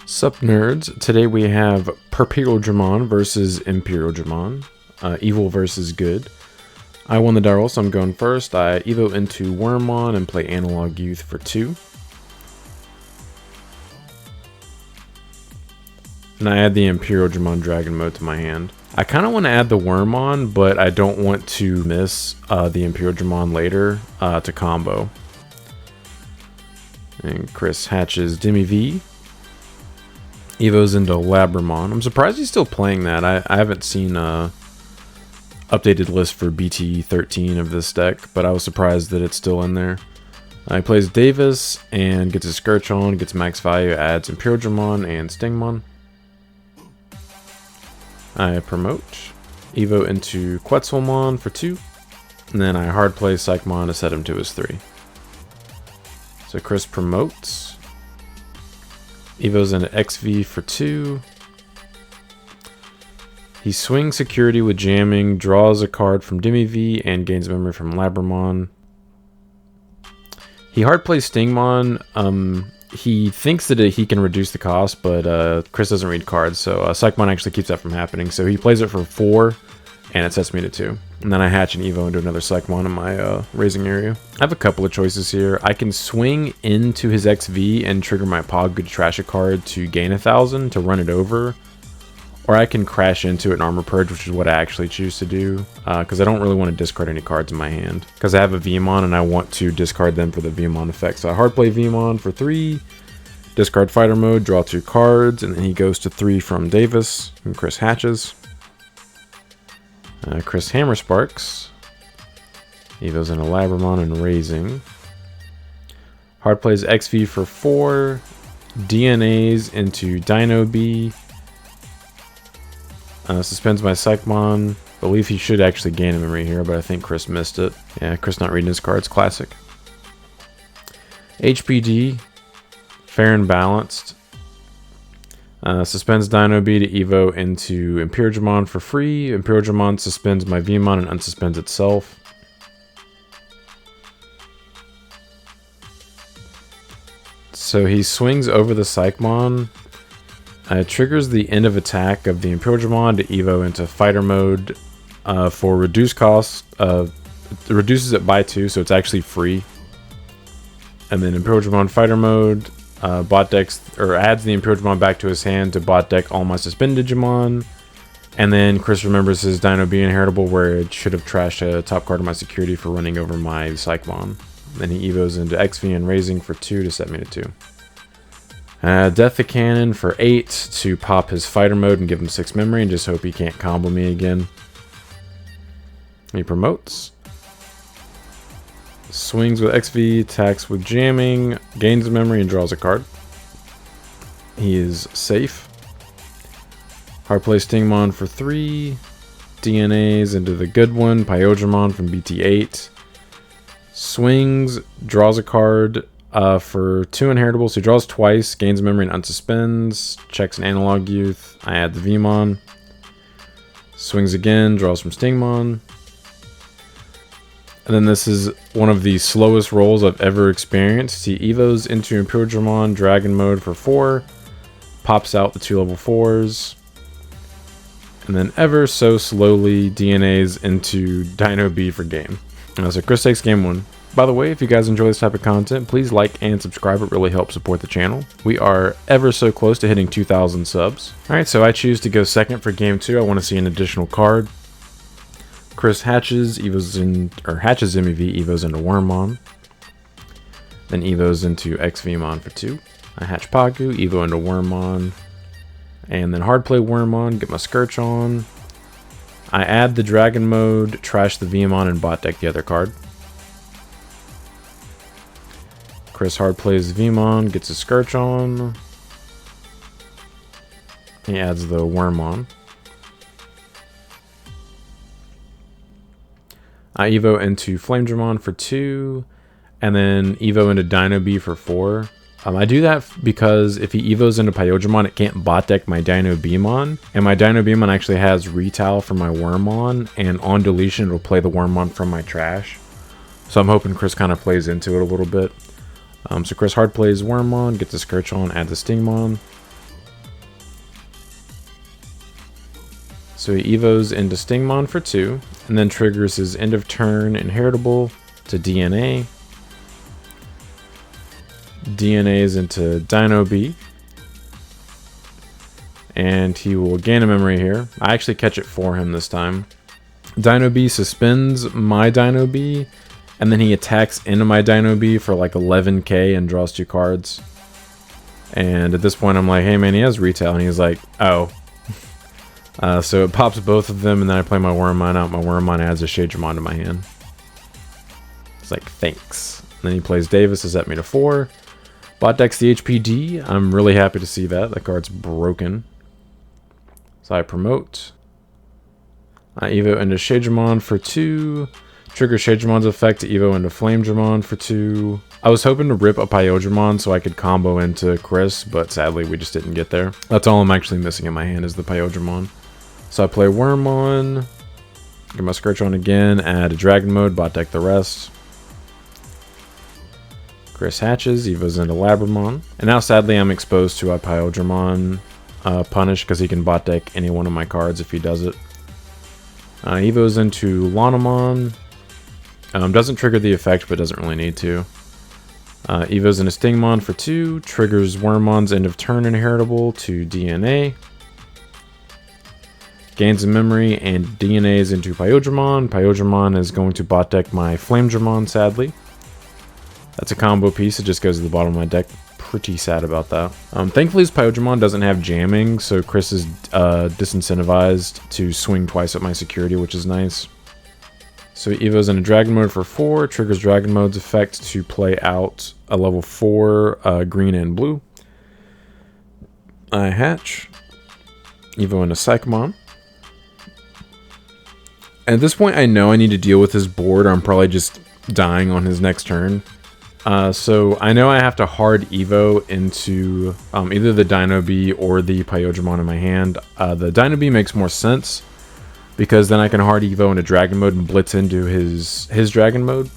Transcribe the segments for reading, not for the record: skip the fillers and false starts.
Sup nerds, today we have Imperialdramon versus Imperialdramon, evil versus good. I won the die roll, so I'm going first. I evo into Wormmon and play Analog Youth for 2. And I add the Imperialdramon Dragon mode to my hand. I kind of want to add the Wormmon, but I don't want to miss the Imperialdramon later to combo. And Chris hatches Demi V. Evo's into Labramon. I'm surprised he's still playing that. I haven't seen a updated list for BT13 of this deck, but I was surprised that it's still in there. He plays Davis and gets his Scourge on, gets max value, adds Imperialdramon and Stingmon. I promote Evo into Quetzalmon for 2, and then I hard play Psychmon to set him to his 3. So Chris promotes. Evo's into XV for 2. He swings security with jamming, draws a card from Demi V, and gains memory from Labramon. He hard plays Stingmon. He thinks that he can reduce the cost, but Chris doesn't read cards, so Psychmon actually keeps that from happening. So he plays it for 4, and it sets me to 2. And then I hatch an Evo into another Psychmon in my raising area. I have a couple of choices here. I can swing into his XV and trigger my Pog to trash a card to gain 1,000 to run it over. Or I can crash into it and Armor Purge, which is what I actually choose to do. Because I don't really want to discard any cards in my hand. Because I have a Vmon and I want to discard them for the Vmon effect. So I hard play Vmon for 3. Discard Fighter Mode, draw 2 cards. And then he goes to 3 from Davis. And Chris hatches. Chris Hammer Sparks. Evo's into Labramon and Raising. Hard plays XV for 4. DNAs into Dino B. Suspends my Psychmon. Believe he should actually gain a memory here, but I think Chris missed it. Yeah, Chris not reading his cards. Classic. HPD. Fair and balanced. Suspends Dino B to Evo into Imperialdramon for free. Imperialdramon suspends my Vmon and unsuspends itself. So he swings over the Psychmon. Triggers the end of attack of the Imperialdramon to Evo into Fighter Mode for reduced cost. It reduces it by 2, so it's actually free. And then Imperialdramon Fighter Mode. Bot decks or adds the Imperialdramon back to his hand to bot deck all my suspended Digimon, and then Chris remembers his Dino B inheritable where it should have trashed a top card of my security for running over my Psychmon. Then he evos into XV and Raising for 2 to set me to 2. Death the Cannon for 8 to pop his Fighter Mode and give him 6 memory and just hope he can't combo me again. He promotes. Swings with XV, attacks with jamming, gains a memory, and draws a card. He is safe. Hard play Stingmon for 3. DNAs into the good one, Imperialdramon from BT8. Swings, draws a card for 2 inheritables. He draws twice, gains a memory and unsuspends. Checks an Analog Youth. I add the Vmon. Swings again, draws from Stingmon. And then this is one of the slowest rolls I've ever experienced. He evos into Imperialdramon Dragon mode for 4. Pops out the 2 level 4s. And then ever so slowly DNAs into Dino B for game. So Chris takes game 1. By the way, if you guys enjoy this type of content, please like and subscribe. It really helps support the channel. We are ever so close to hitting 2,000 subs. Alright, so I choose to go second for game 2. I want to see an additional card. Chris hatches, hatches Demi V, evos into Wormmon. Then evos into XVmon for 2. I hatch Pagu, evo into Wormmon. And then hard play Wormmon, get my Scourge on. I add the Dragon mode, trash the Vmon, and bot deck the other card. Chris hard plays Vmon, gets his Scourge on. He adds the Wormmon. I evo into Flamedramon for 2, and then evo into Dino B for 4. I do that because if he evos into Imperialdramon, it can't bot deck my Dino Bmon, and my Dino Bmon actually has Retile for my Wormmon, and on deletion it'll play the Wormmon from my trash. So I'm hoping Chris kind of plays into it a little bit. So Chris hard plays Wormmon, gets the Scourge on, adds the Stingmon. So he evos into Stingmon for 2, and then triggers his end of turn inheritable to DNA. DNA's into Dino B. And he will gain a memory here. I actually catch it for him this time. Dino B suspends my Dino B, and then he attacks into my Dino B for like 11k and draws 2 cards. And at this point I'm like, hey man, he has retail, and he's like, oh. So it pops both of them, and then I play my Wormmon out. My Wormmon adds a Shadramon to my hand. It's like, thanks. And then he plays Davis to set me to 4. Bot decks the HPD. I'm really happy to see that. That card's broken. So I promote. I evo into Shadramon for 2. Trigger Shadramon's effect to evo into Flamedramon for 2. I was hoping to rip a Imperialdramon so I could combo into Chris, but sadly we just didn't get there. That's all I'm actually missing in my hand is the Imperialdramon. So I play Wormmon, get my Scourge on again, add a Dragon Mode, bot deck the rest. Chris hatches, evos into Labramon. And now sadly I'm exposed to a Imperialdramon punish because he can bot deck any one of my cards if he does it. Evos into Lanamon. Doesn't trigger the effect, but doesn't really need to. Evos into Stingmon for 2. Triggers Wormmon's end of turn inheritable to DNA. Gains a memory and DNA's into Imperialdramon. Imperialdramon is going to bot deck my Flamedramon, sadly. That's a combo piece. It just goes to the bottom of my deck. Pretty sad about that. Thankfully, his Imperialdramon doesn't have jamming, so Chris is disincentivized to swing twice at my security, which is nice. So he evos into Dragon Mode for 4, triggers Dragon Mode's effect to play out a level 4 green and blue. I hatch. Evo into Psychomon. At this point, I know I need to deal with his board, or I'm probably just dying on his next turn. So I know I have to hard evo into either the Dino B or the Imperialdramon in my hand. The Dino B makes more sense, because then I can hard evo into Dragon Mode and blitz into his Dragon Mode.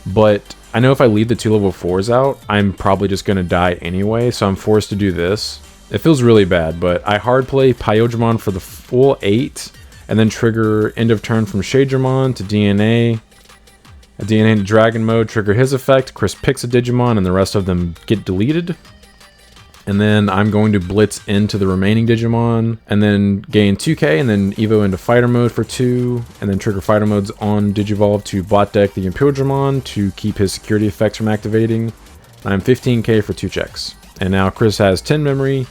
But I know if I leave the 2 level 4s out, I'm probably just going to die anyway, so I'm forced to do this. It feels really bad, but I hard play Imperialdramon for the full 8, and then trigger end of turn from Shadramon to DNA. A DNA to Dragon Mode, trigger his effect. Chris picks a Digimon, and the rest of them get deleted. And then I'm going to blitz into the remaining Digimon, and then gain 2k, and then evo into Fighter Mode for 2, and then trigger Fighter Modes on Digivolve to bot deck the Imperialdramon to keep his security effects from activating. I'm 15k for 2 checks. And now Chris has 10 memory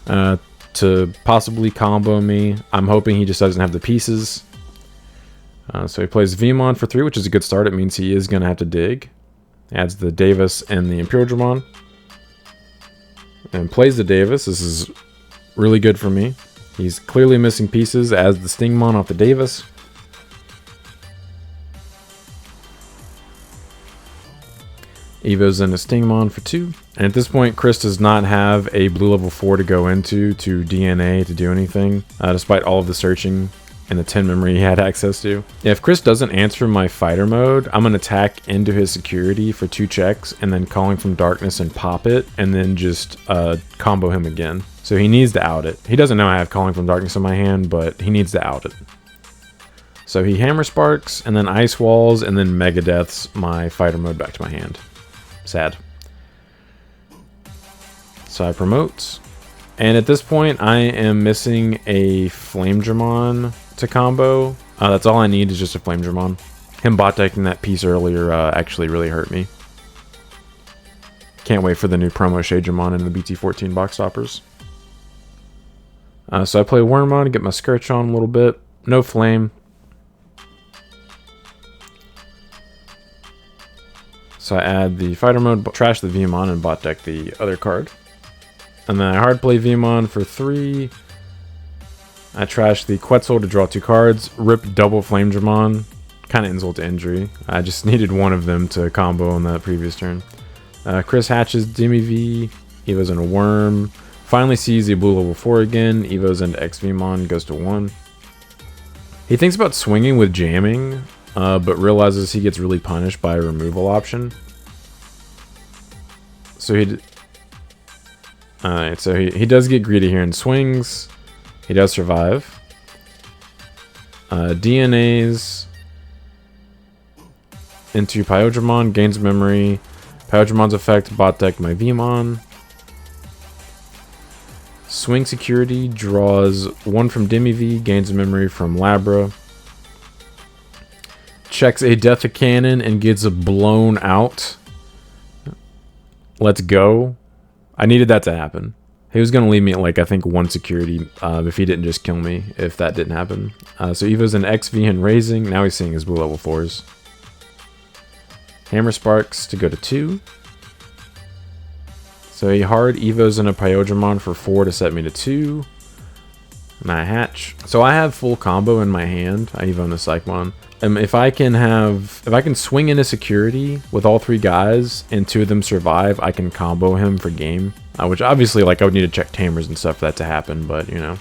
to possibly combo me. I'm hoping he just doesn't have the pieces. So he plays Vmon for 3, which is a good start. It means he is going to have to dig. Adds the Davis and the Imperialdramon. And plays the Davis. This is really good for me. He's clearly missing pieces. Adds the Stingmon off the Davis. Evos into Stingmon for 2. And at this point, Chris does not have a blue level 4 to go into to DNA to do anything, despite all of the searching and the 10 memory he had access to. If Chris doesn't answer my Fighter Mode, I'm going to attack into his security for 2 checks, and then Calling from Darkness and pop it, and then just combo him again. So he needs to out it. He doesn't know I have Calling from Darkness in my hand, but he needs to out it. So he Hammer Sparks, and then Ice Walls, and then Megadeaths my Fighter Mode back to my hand. Sad. So I promote. And at this point, I am missing a Flamedramon to combo. That's all I need is just a Flamedramon. Him bot decking that piece earlier actually really hurt me. Can't wait for the new promo Shadramon in the BT14 box toppers. So I play Wormmon, get my Scourge on a little bit. No Flame. So I add the Fighter Mode, trash the Vmon, and bot deck the other card. And then I hard play Vmon for 3. I trash the Quetzal to draw 2 cards. Rip double Flamedramon. Kind of insult to injury. I just needed one of them to combo on that previous turn. Chris hatches Demi V. Evos into Worm. Finally sees the blue level 4 again. Evos into X Vmon. Goes to 1. He thinks about swinging with jamming, but realizes he gets really punished by a removal option. So he does get greedy here and swings. He does survive. DNAs into Pyodramon, gains memory. Pyodramon's effect, bot deck my Vmon. Swing security, draws 1 from DemiV, gains memory from Labra. Checks a Death Cannon and gets blown out. Let's go. I needed that to happen. He was going to leave me at, like, I think 1 security if he didn't just kill me, if that didn't happen. So Evo's an XV and raising. Now he's seeing his blue level 4s. Hammer Sparks to go to 2. So he hard Evos in a Pyodramon for 4 to set me to 2. And I hatch. So I have full combo in my hand. I Evo in the Psychmon. If I can swing into security with all 3 guys and 2 of them survive, I can combo him for game. Which obviously, like, I would need to check tamers and stuff for that to happen, but you know.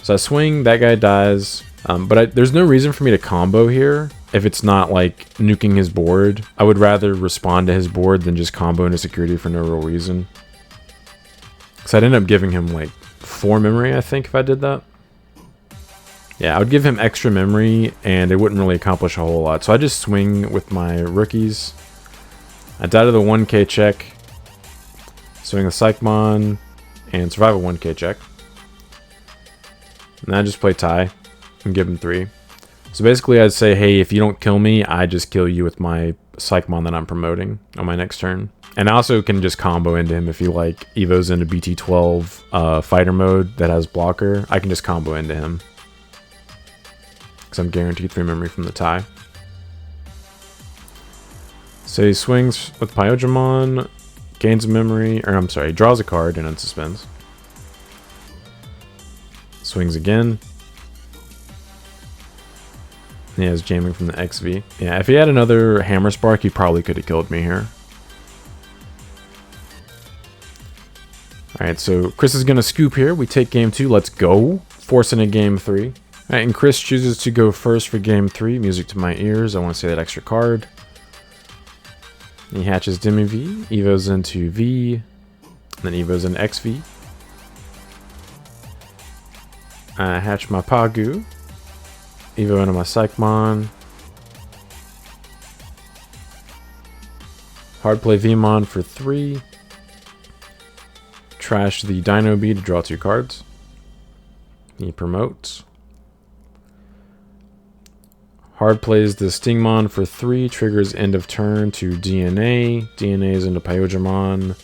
So I swing, that guy dies. There's no reason for me to combo here if it's not like nuking his board. I would rather respond to his board than just combo into security for no real reason. Because I'd end up giving him like 4 memory, I think, if I did that. Yeah, I would give him extra memory and it wouldn't really accomplish a whole lot. So I just swing with my rookies. I die to the 1k check. Swing the Psychmon and survive a 1k check. And I just play tie and give him 3. So basically I'd say, hey, if you don't kill me, I just kill you with my Psychmon that I'm promoting on my next turn. And I also can just combo into him if he like Evos into BT12 fighter mode that has blocker. I can just combo into him. Because I'm guaranteed 3 memory from the tie. So he swings with Pyodramon, gains a memory, or I'm sorry, draws a card and unsuspends. Swings again. He has jamming from the XV. Yeah, if he had another Hammer Spark, he probably could have killed me here. Alright, so Chris is going to scoop here. We take game 2. Let's go. Forcing a game 3. Alright, and Chris chooses to go first for game 3. Music to my ears. I want to say that extra card. He hatches DemiV. Evo's into V. And then Evo's into XV. I hatch my Pagu. Evo into my Psychmon. Hard play Vmon for 3. Trash the Dino Bee to draw 2 cards. He promotes. Hard plays the Stingmon for 3. Triggers end of turn to DNA. DNA's into Pyodramon.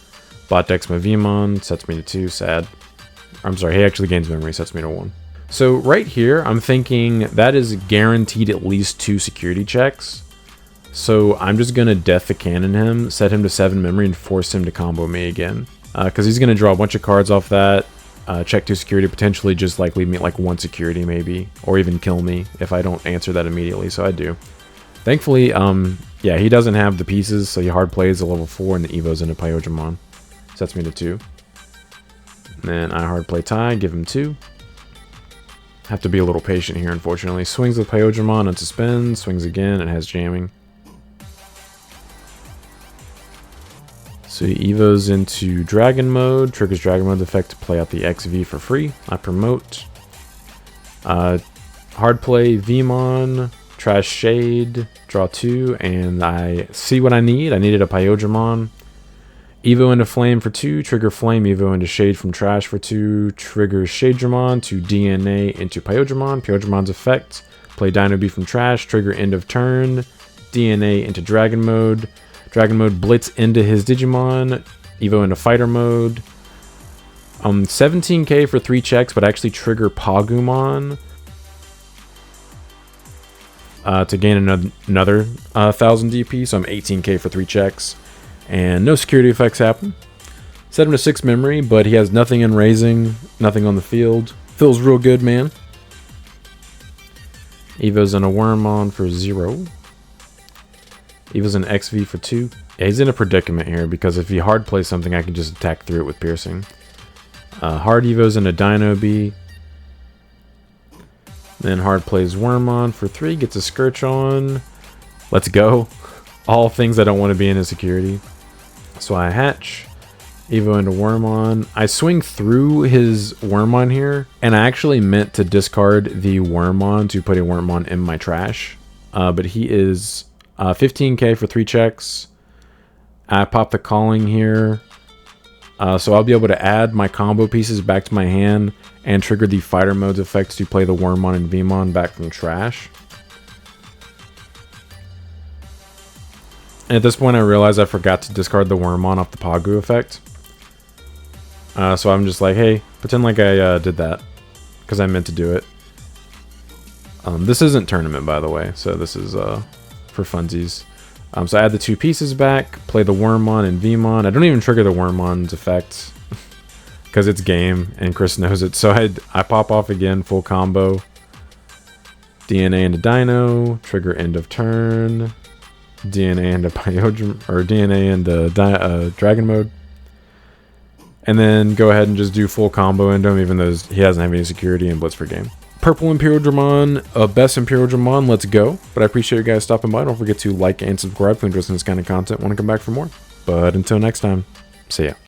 Bot decks my Vmon. Sets me to 2. Sad. I'm sorry, he actually gains memory. Sets me to 1. So right here, I'm thinking that is guaranteed at least 2 security checks. So I'm just going to Death the Cannon him, set him to 7 memory, and force him to combo me again. Because he's going to draw a bunch of cards off that, check 2 security, potentially just like leave me at like 1 security maybe, or even kill me if I don't answer that immediately, so I do. Thankfully, yeah, he doesn't have the pieces, so he hard plays a level 4 and the Evo's into Pyodramon. Sets me to 2. And then I hard play tie, give him 2. Have to be a little patient here, unfortunately. Swings with Pyodramon, unsuspends, swings again, and has jamming. So he Evos into Dragon Mode, triggers Dragon Mode effect to play out the XV for free. I promote. Hard play Vmon, trash Shade, draw 2, and I see what I need. I needed a Pyodramon. Evo into Flame for 2, trigger Flame, Evo into Shade from Trash for 2, triggers Shadedramon to DNA into Pyodramon. Pyodраmon's effect, play Dino Bee from Trash, trigger end of turn, DNA into Dragon Mode. Dragon Mode blitz into his Digimon, Evo into Fighter Mode. 17k for 3 checks, but actually trigger Pagumon to gain another 1000 DP, so I'm 18k for 3 checks. And no security effects happen. Set him to 6 memory, but he has nothing in raising, nothing on the field. Feels real good, man. Evo's in a Wormmon for 0. Evo's in XV for 2. Yeah, he's in a predicament here because if he hard plays something, I can just attack through it with piercing. Hard Evo's in a Dino Bee. Then hard plays Wormmon for 3, gets a Scourge on. Let's go. All things I don't want to be in his security. So I hatch. Evo into Wormon. I swing through his Wormon here, and I actually meant to discard the Wormon to put a Wormon in my trash. But he is 15k for 3 checks. I pop the Calling here. So I'll be able to add my combo pieces back to my hand and trigger the Fighter Modes effect to play the Wormon and Vmon back from trash. And at this point I realized I forgot to discard the Wormon off the Pagu effect. So I'm just like, hey, pretend like I did that, because I meant to do it. This isn't tournament, by the way, so this is for funsies. So I add the 2 pieces back, play the Wormon and Vmon. I don't even trigger the Wormon's effect, because it's game, and Chris knows it. So I pop off again, full combo. DNA into Dino, trigger end of turn. DNA into DNA into Dragon Mode. And then go ahead and just do full combo into him, even though he doesn't have any security, and blitz for game. Purple Imperialdramon, best Imperialdramon, let's go. But I appreciate you guys stopping by. Don't forget to like and subscribe if you're interested in this kind of content. Want to come back for more. But until next time, see ya.